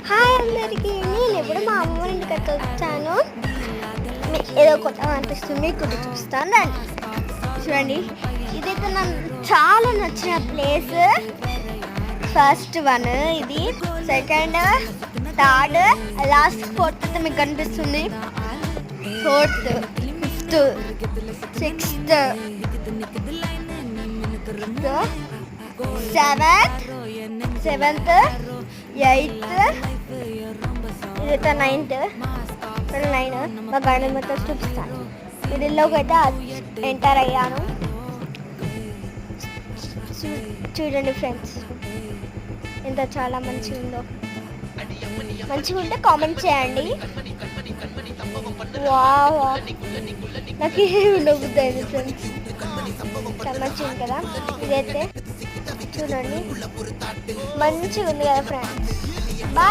Hi అందరికీ, నేను ఇప్పుడు మా అమ్మ ఇంటికి వచ్చాను. ఏదో కొత్తగా అనిపిస్తుంది, మీకు చూపిస్తాను రండి. చూడండి, ఇదైతే నాకు చాలా నచ్చిన ప్లేస్. ఫస్ట్ వన్ ఇది, సెకండ్, థర్డ్, లాస్ట్ ఫోర్త్ అయితే మీకు కనిపిస్తుంది. Fourth, fifth, sixth, seventh, eighth, ఇదైతే నైన్త్. ఇక్కడ 9 మా గార్డెన్ మొత్తం చూపిస్తాను. మిడిల్లోకి అయితే ఎంటర్ అయ్యాను. చూడండి ఫ్రెండ్స్, ఎంత చాలా మంచిగా ఉందో. మంచిగా ఉంటే కామెంట్ చేయండి. వావ్, నాకు ఏమి ఉండబుద్ది ఫ్రెండ్స్, చాలా మంచిగా ఉంది కదా. ఇదైతే చూడండి, మంచిగా ఉంది కదా ఫ్రెండ్స్. బాయ్.